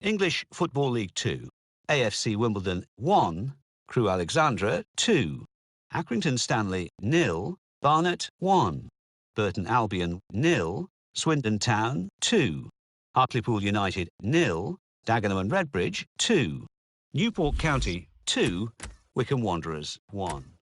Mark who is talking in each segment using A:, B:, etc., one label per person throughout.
A: English Football League 2. AFC Wimbledon 1, Crewe Alexandra 2, Accrington Stanley 0, Barnet 1, Burton Albion 0, Swindon Town 2, Hartlepool United 0, Dagenham and Redbridge 2, Newport County 2, Wycombe Wanderers 1.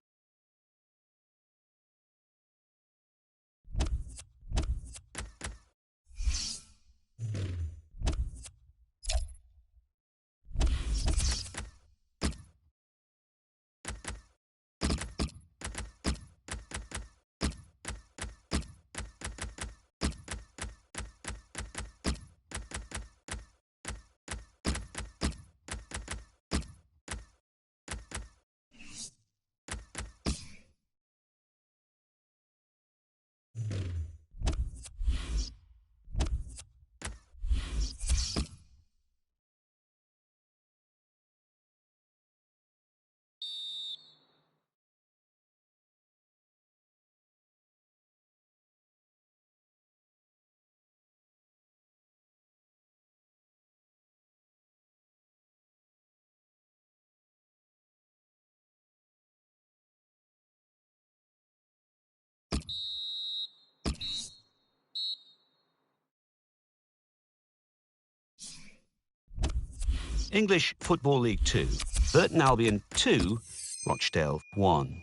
A: English Football League 2. Burton Albion 2, Rochdale 1.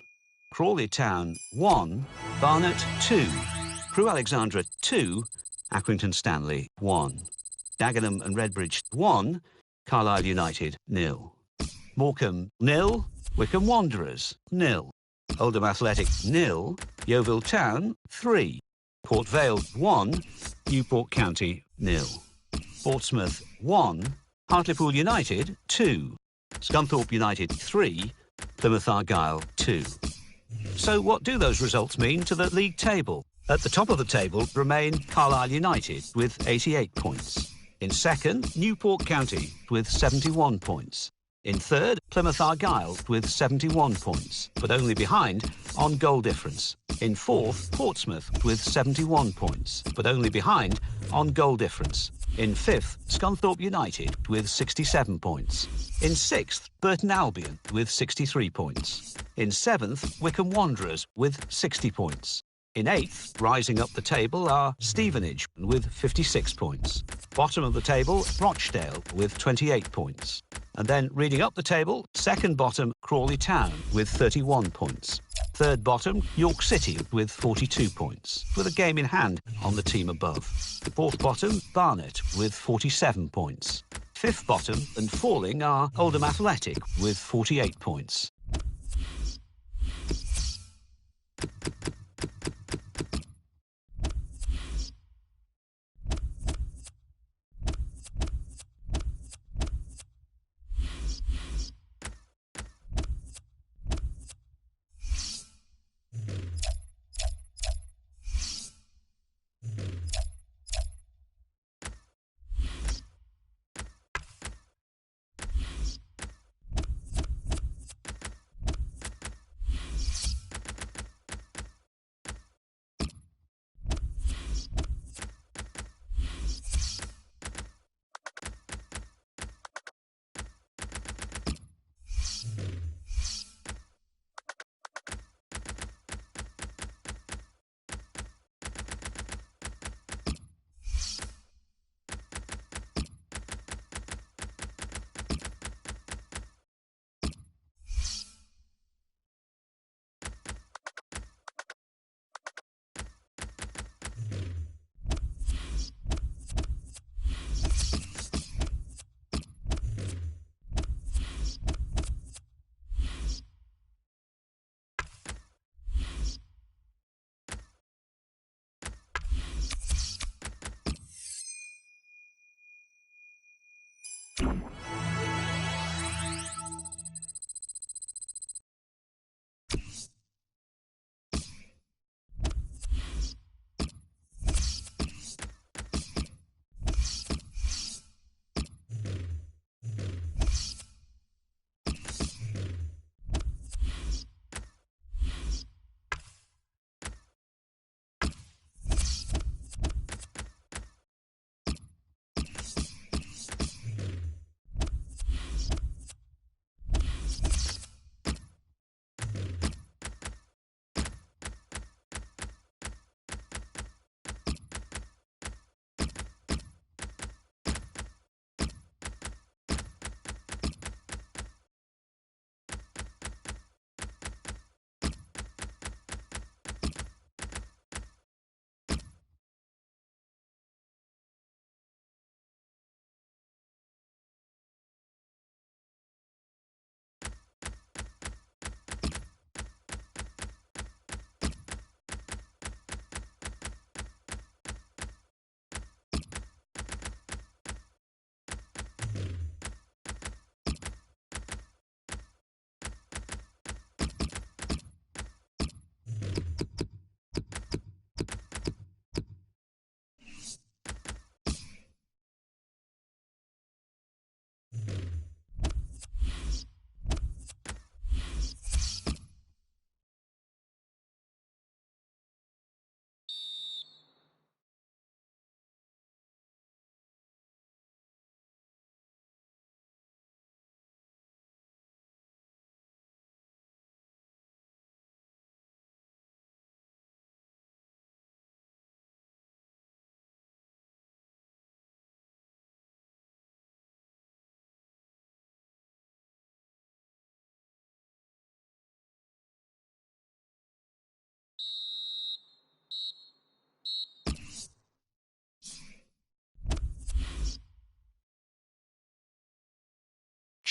A: Crawley Town 1, Barnet 2, Crewe Alexandra 2, Accrington Stanley 1. Dagenham and Redbridge 1, Carlisle United 0. Morecambe 0, Wycombe Wanderers 0. Oldham Athletic 0, Yeovil Town 3. Port Vale 1, Newport County 0. Portsmouth 1, Hartlepool United 2, Scunthorpe United 3, Plymouth Argyle 2. So what do those results mean to the league table? At the top of the table remain Carlisle United with 88 points. In second, Newport County with 71 points. In third, Plymouth Argyle with 71 points, but only behind on goal difference. In fourth, Portsmouth with 71 points, but only behind on goal difference. In 5th, Scunthorpe United with 67 points. In 6th, Burton Albion with 63 points. In 7th, Wycombe Wanderers with 60 points. In 8th, rising up the table, are Stevenage with 56 points. Bottom of the table, Rochdale with 28 points. And then reading up the table, second bottom, Crawley Town with 31 points. Third bottom, York City with 42 points, with a game in hand on the team above. Fourth bottom, Barnet with 47 points. Fifth bottom and falling are Oldham Athletic with 48 points.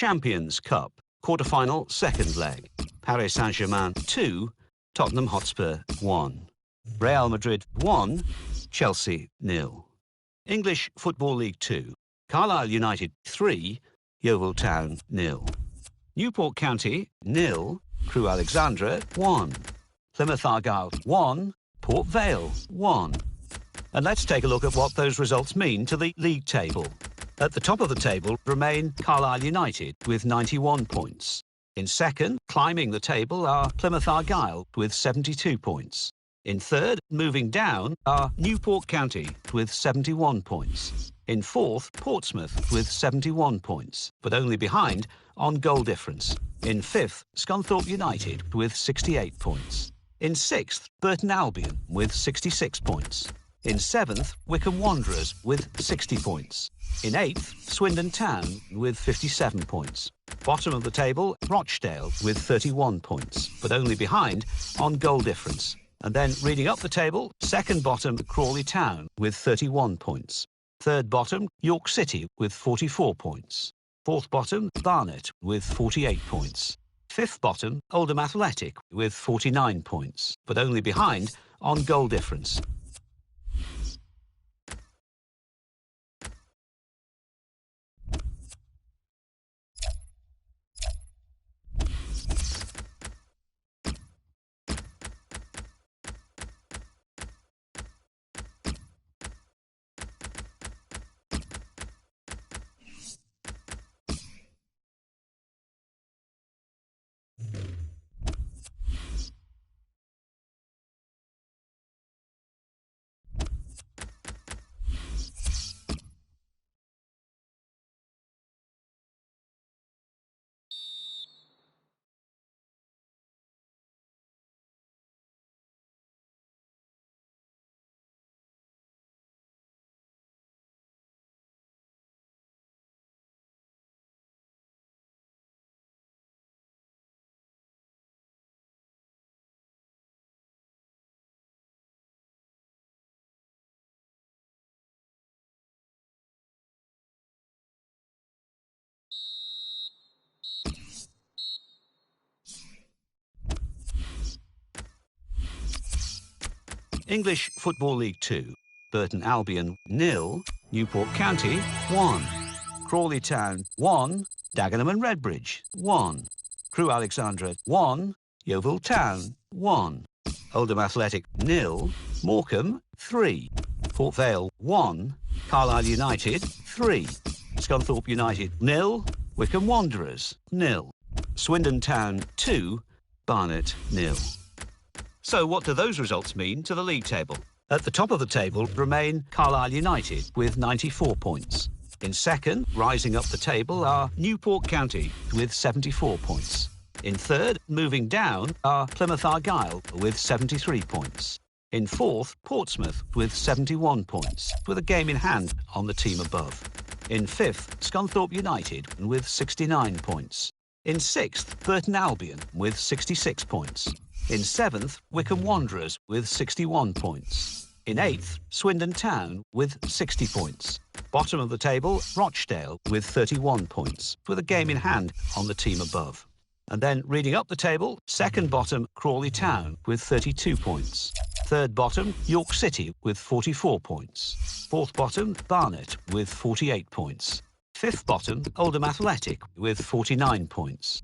A: Champions Cup, quarter-final, second leg. Paris Saint-Germain 2, Tottenham Hotspur 1. Real Madrid 1, Chelsea 0. English Football League 2, Carlisle United 3, Yeovil Town 0. Newport County 0, Crewe Alexandra 1. Plymouth Argyle 1, Port Vale 1. And let's take a look at what those results mean to the league table. At the top of the table remain Carlisle United with 91 points. In second, climbing the table, are Plymouth Argyle with 72 points. In third, moving down, are Newport County with 71 points. In fourth, Portsmouth with 71 points, but only behind on goal difference. In fifth, Scunthorpe United with 68 points. In sixth, Burton Albion with 66 points. In seventh, Wycombe Wanderers with 60 points. In eighth, Swindon Town with 57 points. Bottom of the table, Rochdale with 31 points, but only behind on goal difference. And then reading up the table, second bottom, Crawley Town with 31 points. Third bottom, York City with 44 points. Fourth bottom, Barnet with 48 points. Fifth bottom, Oldham Athletic with 49 points, but only behind on goal difference. English Football League 2. Burton Albion 0, Newport County 1, Crawley Town 1, Dagenham and Redbridge 1, Crewe Alexandra 1, Yeovil Town 1, Oldham Athletic 0, Morecambe 3, Port Vale 1, Carlisle United 3, Scunthorpe United 0, Wycombe Wanderers 0, Swindon Town 2, Barnet 0. So what do those results mean to the league table? At the top of the table remain Carlisle United with 94 points. In second, rising up the table, are Newport County with 74 points. In third, moving down, are Plymouth Argyle with 73 points. In fourth, Portsmouth with 71 points, with a game in hand on the team above. In fifth, Scunthorpe United with 69 points. In sixth, Burton Albion with 66 points. In seventh, Wycombe Wanderers with 61 points. In eighth, Swindon Town with 60 points. Bottom of the table, Rochdale with 31 points, with a game in hand on the team above. And then reading up the table, second bottom, Crawley Town with 32 points. Third bottom, York City with 44 points. Fourth bottom, Barnet with 48 points. Fifth bottom, Oldham Athletic with 49 points.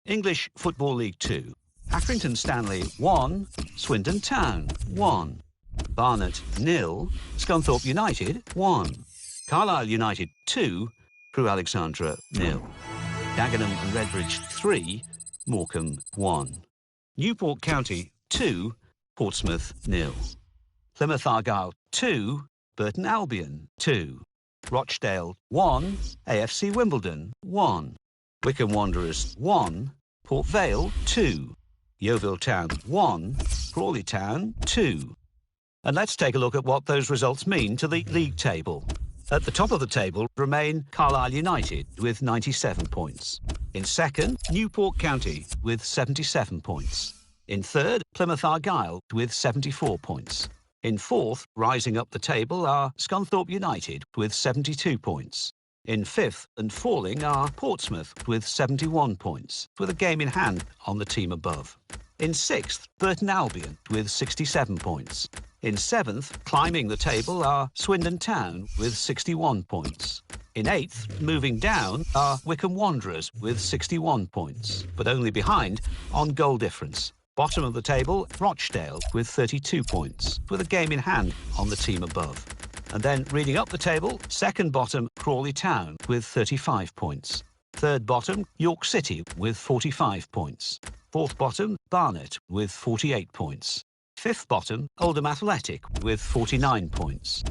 A: English Football League 2. Accrington Stanley 1, Swindon Town 1. Barnet 0, Scunthorpe United 1. Carlisle United 2, Crewe Alexandra 0. Dagenham and Redbridge 3, Morecambe 1. Newport County 2, Portsmouth 0. Plymouth Argyle 2, Burton Albion 2. Rochdale 1, AFC Wimbledon 1. Wycombe Wanderers 1, Port Vale 2. Yeovil Town 1, Crawley Town 2. And let's take a look at what those results mean to the league table. At the top of the table remain Carlisle United with 97 points. In second, Newport County with 77 points. In third, Plymouth Argyle with 74 points. In fourth, rising up the table, are Scunthorpe United with 72 points. In fifth and falling are Portsmouth with 71 points, with a game in hand on the team above. In sixth, Burton Albion with 67 points. In seventh, climbing the table, are Swindon Town with 61 points. In eighth, moving down, are Wycombe Wanderers with 61 points, but only behind on goal difference. Bottom of the table, Rochdale with 32 points, with a game in hand on the team above. And then reading up the table, second bottom, Crawley Town with 35 points. Third bottom, York City with 45 points. Fourth bottom, Barnet with 48 points. Fifth bottom, Oldham Athletic with 49 points.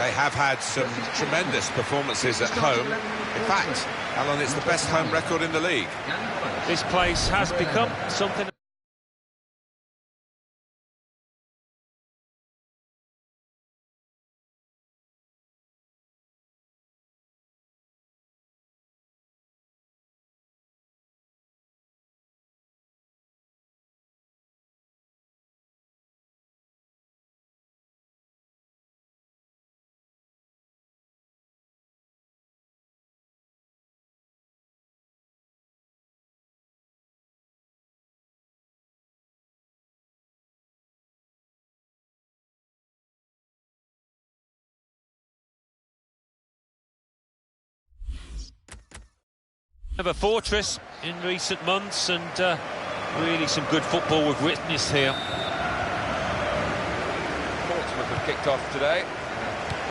B: They have had some tremendous performances at home. In fact, Alan, it's the best home record in the league.
C: This place has become something... of a fortress in recent months, and really some good football we've witnessed here.
B: Portsmouth have kicked off today.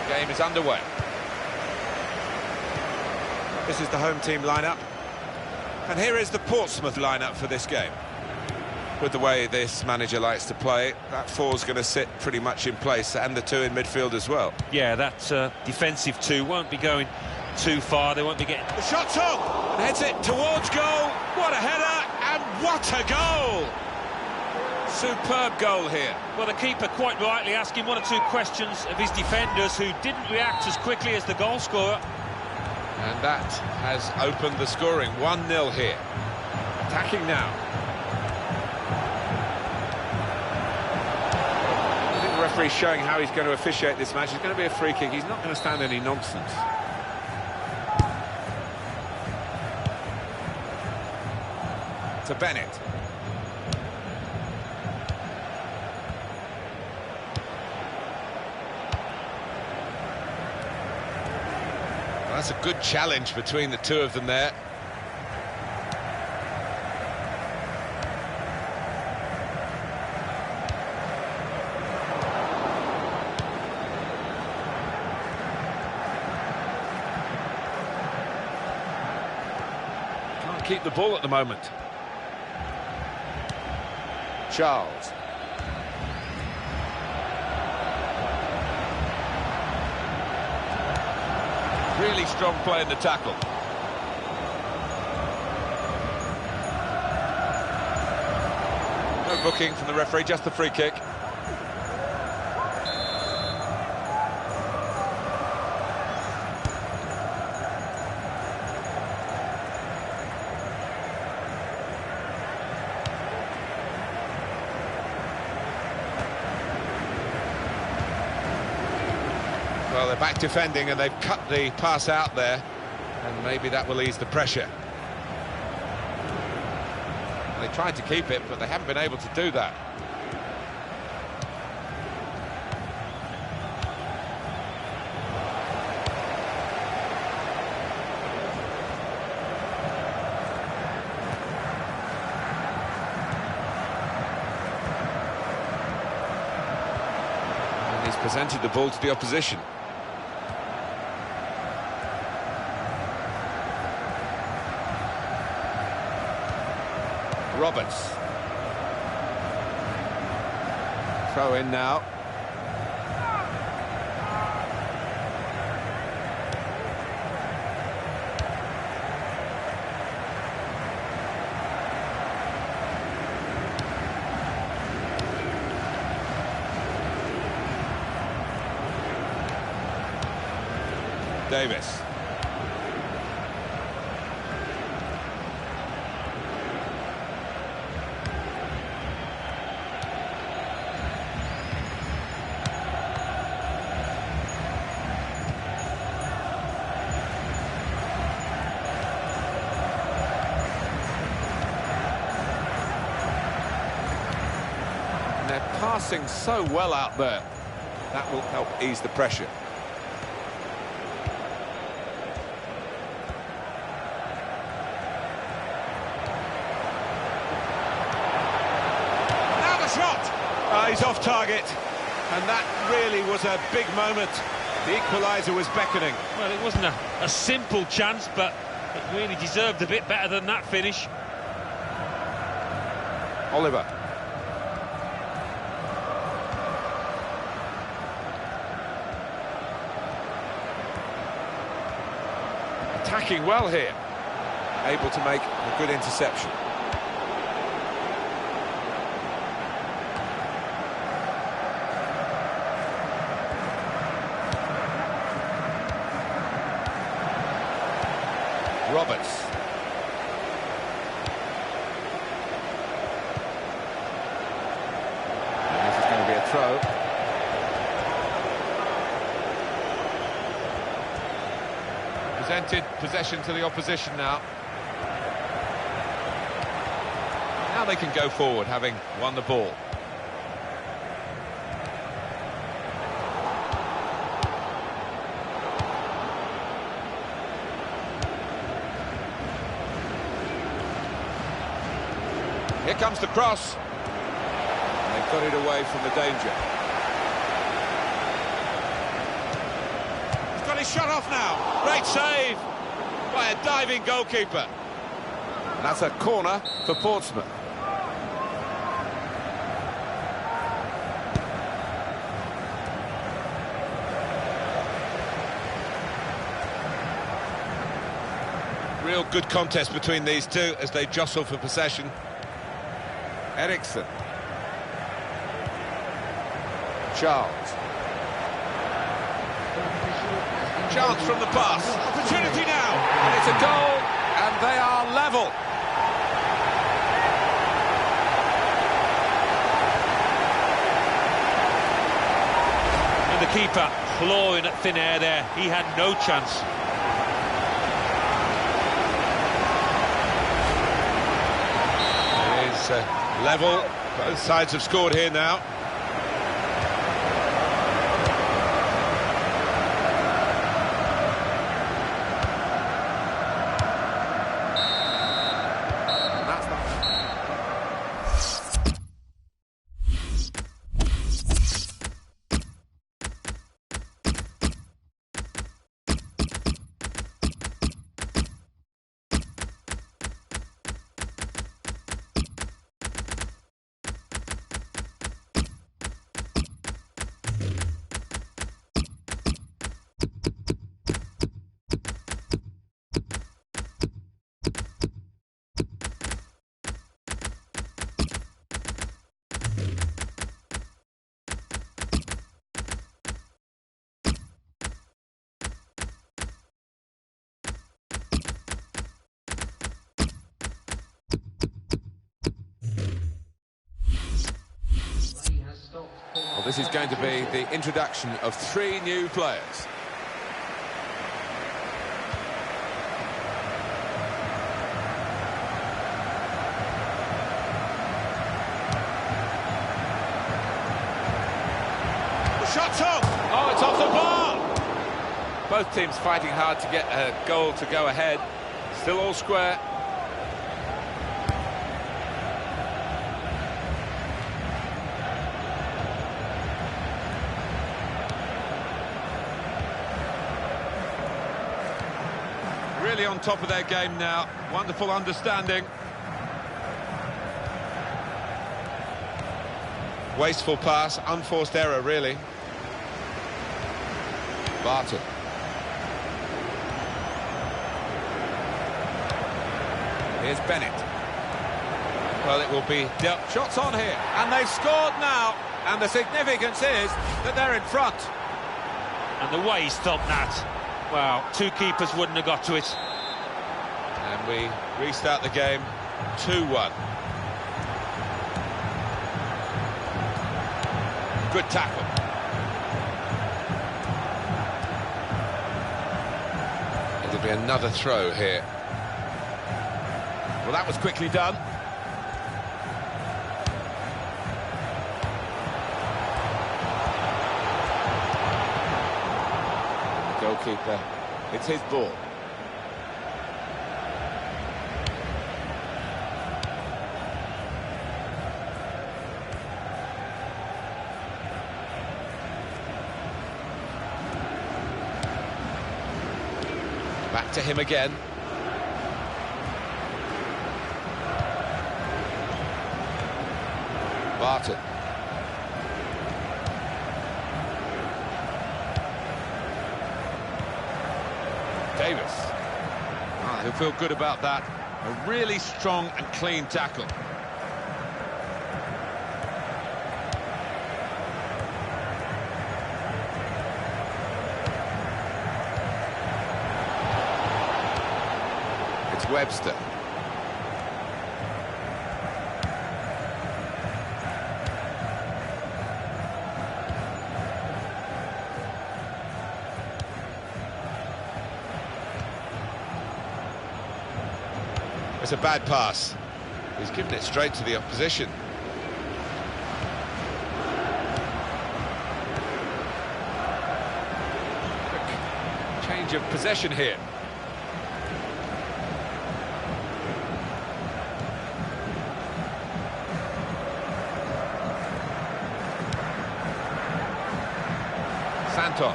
B: The game is underway. This is the home team lineup, and here is the Portsmouth lineup for this game. With the way this manager likes to play, that four's going to sit pretty much in place, and the two in midfield as well.
C: Yeah, that defensive two won't be going too far. They won't be getting...
B: The shot's on, and heads it towards goal. What a header, and what a goal! Superb goal here.
C: Well, the keeper quite rightly asking one or two questions of his defenders, who didn't react as quickly as the goal scorer.
B: And that has opened the scoring. 1-0 here. Attacking now. I think the referee's showing how he's going to officiate this match. It's going to be a free kick. He's not going to stand any nonsense. To Bennett. Well, that's a good challenge between the two of them there. Can't keep the ball at the moment. Charles. Really strong play in the tackle. No booking from the referee, just the free kick. Well, they're back defending, and they've cut the pass out there, and maybe that will ease the pressure. They tried to keep it, but they haven't been able to do that. And he's presented the ball to the opposition. Roberts. Throw in now. Davis. They're passing so well out there. That will help ease the pressure. Now the shot! He's off target. And that really was a big moment. The equaliser was beckoning.
C: Well, it wasn't a simple chance, but it really deserved a bit better than that finish.
B: Oliver. attacking well here. Able to make a good interception. Roberts. And this is going to be a throw. Presented possession to the opposition now. Now they can go forward, having won the ball. Here comes the cross. And they've got it away from the danger. He's got his shot off now. Great save by a diving goalkeeper. And that's a corner for Portsmouth. Real good contest between these two as they jostle for possession. Eriksson. Charles. Chance from the pass. Opportunity now. And it's a goal, and they are level.
C: And the keeper clawing at thin air there. He had no chance.
B: It is level. Both sides have scored here now. Well, this is going to be the introduction of 3 new players. The shot's off! Oh, it's off the bar! Both teams fighting hard to get a goal to go ahead. Still all square. Really on top of their game now. Wonderful understanding. Wasteful pass, unforced error, really. Barton. Here's Bennett. Well, it will be dealt. Shots on here, and they've scored now. And the significance is that they're in front.
C: And the way he stopped that. Wow, 2 keepers wouldn't have got to it.
B: And we restart the game 2-1. Good tackle. It'll be another throw here. Well, that was quickly done. Goalkeeper, it's his ball. Back to him again. Barton. Davis. He'll feel good about that. A really strong and clean tackle. It's Webster. It's a bad pass. He's given it straight to the opposition. Quick change of possession here. Santos.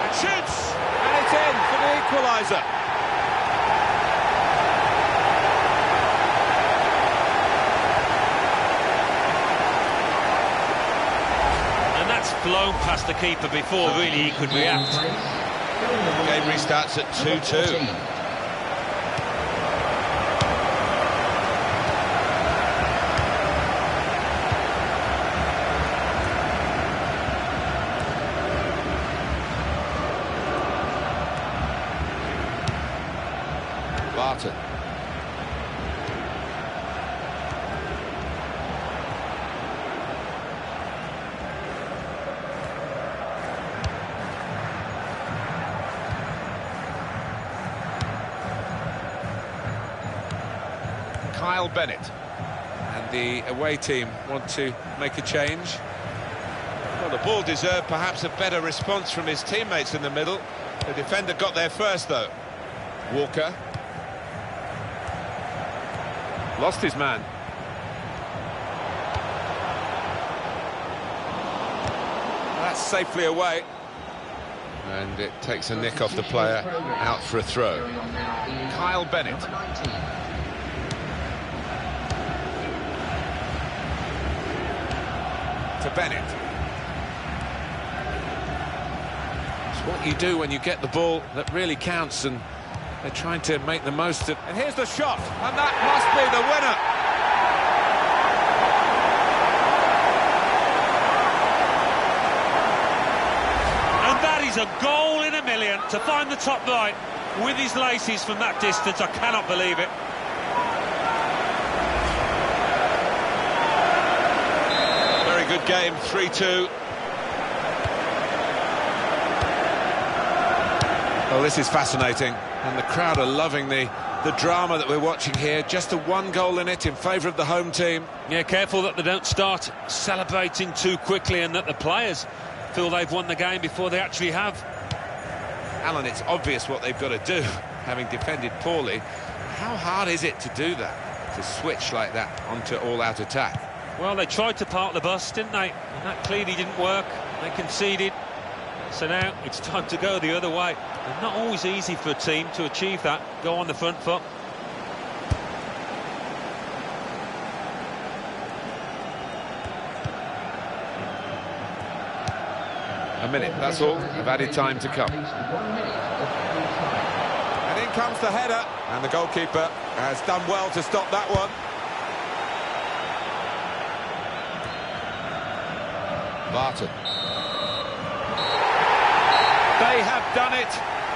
B: And shoots! And it's in for the equaliser.
C: And that's flown past the keeper before really he could react.
B: Game restarts at 2-2. Barton. Kyle Bennett. And the away team want to make a change. Well, the ball deserved perhaps a better response from his teammates in the middle. The defender got there first, though. Walker. Lost his man. That's safely away. And it takes a nick off the player, out for a throw. Kyle Bennett. To Bennett. It's what you do when you get the ball that really counts, and they're trying to make the most of... And here's the shot, and that must be the winner.
C: And that is a goal in a million. To find the top right with his laces from that distance, I cannot believe it.
B: Very good game, 3-2. Well, this is fascinating. And the crowd are loving the drama that we're watching here. Just a one goal in it in favour of the home team.
C: Yeah, careful that they don't start celebrating too quickly and that the players feel they've won the game before they actually have.
B: Alan, it's obvious what they've got to do, having defended poorly. How hard is it to do that, to switch like that onto all-out attack?
C: Well, they tried to park the bus, didn't they? And that clearly didn't work. They conceded. So now it's time to go the other way. It's not always easy for a team to achieve that, go on the front foot.
B: A minute, that's all. Of added time to come. And in comes the header. And the goalkeeper has done well to stop that one. Barton. They have done it.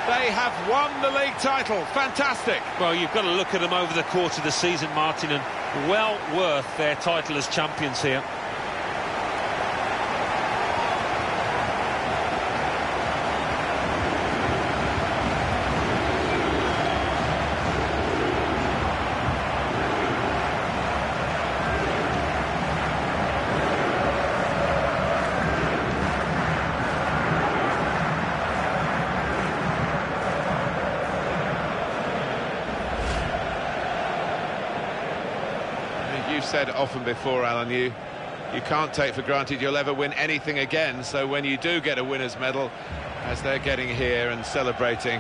B: They have won the league title. Fantastic.
C: Well, you've got to look at them over the course of the season, Martin, and well worth their title as champions here.
B: You've said often before, Alan, you can't take for granted you'll ever win anything again. So when you do get a winner's medal, as they're getting here and celebrating,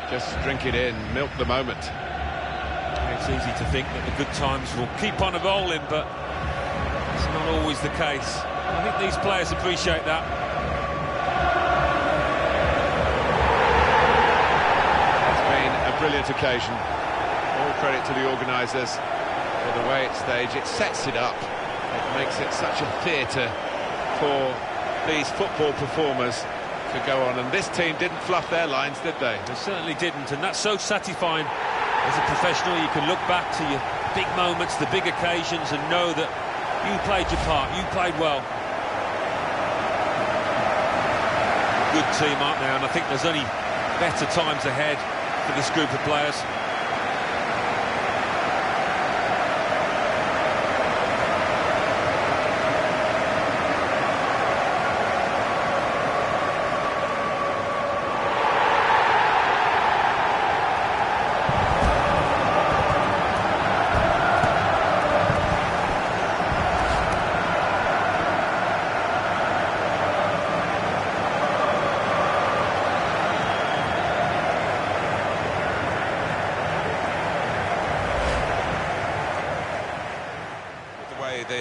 B: just drink it in, milk the moment.
C: It's easy to think that the good times will keep on rolling, but it's not always the case. I think these players appreciate that.
B: brilliant occasion. All credit to the organisers for the way it's staged. It sets it up. It makes it such a theatre for these football performers to go on. And this team didn't fluff their lines, did they?
C: They certainly didn't, and that's so satisfying. As a professional, you can look back to your big moments, the big occasions, and know that you played your part, you played well. Good team, aren't they? And I think there's only better times ahead for this group of players.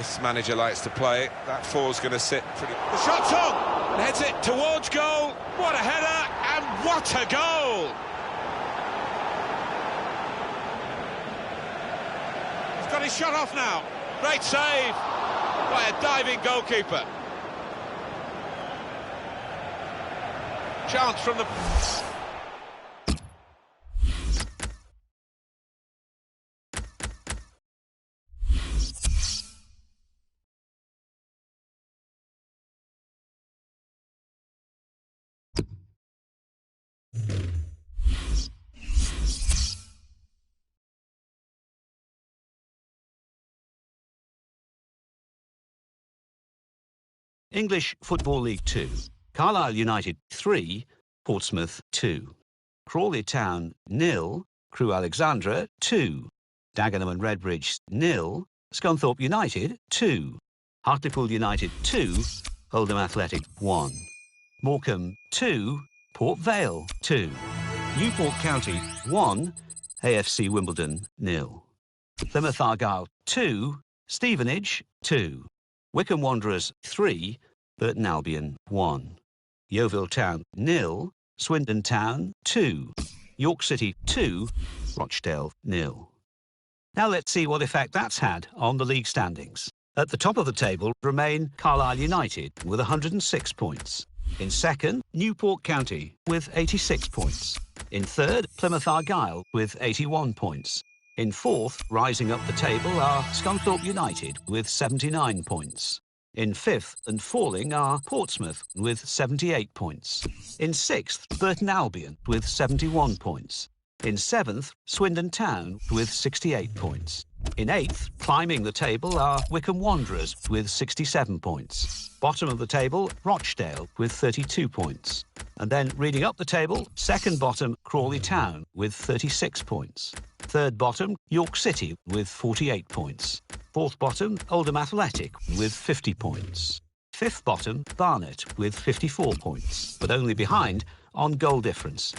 B: This manager likes to play. That four's going to sit pretty... The shot's on! And heads it towards goal. What a header, and what a goal! He's got his shot off now. Great save by a diving goalkeeper. Chance from the...
A: English Football League 2. Carlisle United 3, Portsmouth 2. Crawley Town 0, Crewe Alexandra 2. Dagenham and Redbridge 0, Scunthorpe United 2. Hartlepool United 2, Oldham Athletic 1. Morecambe 2, Port Vale 2. Newport County 1, AFC Wimbledon 0. Plymouth Argyle 2, Stevenage 2. Wycombe Wanderers 3, Burton Albion 1. Yeovil Town 0, Swindon Town 2. York City 2, Rochdale 0. Now let's see what effect that's had on the league standings. At the top of the table remain Carlisle United with 106 points. In second, Newport County with 86 points. In third, Plymouth Argyle with 81 points. In fourth, rising up the table, are Scunthorpe United with 79 points. In fifth and falling are Portsmouth with 78 points. In sixth, Burton Albion with 71 points. In seventh, Swindon Town with 68 points. In eighth, climbing the table, are Wycombe Wanderers with 67 points. Bottom of the table, Rochdale with 32 points. And then reading up the table, second bottom, Crawley Town with 36 points. Third bottom, York City with 48 points. Fourth bottom, Oldham Athletic with 50 points. Fifth bottom, Barnet with 54 points, but only behind on goal difference.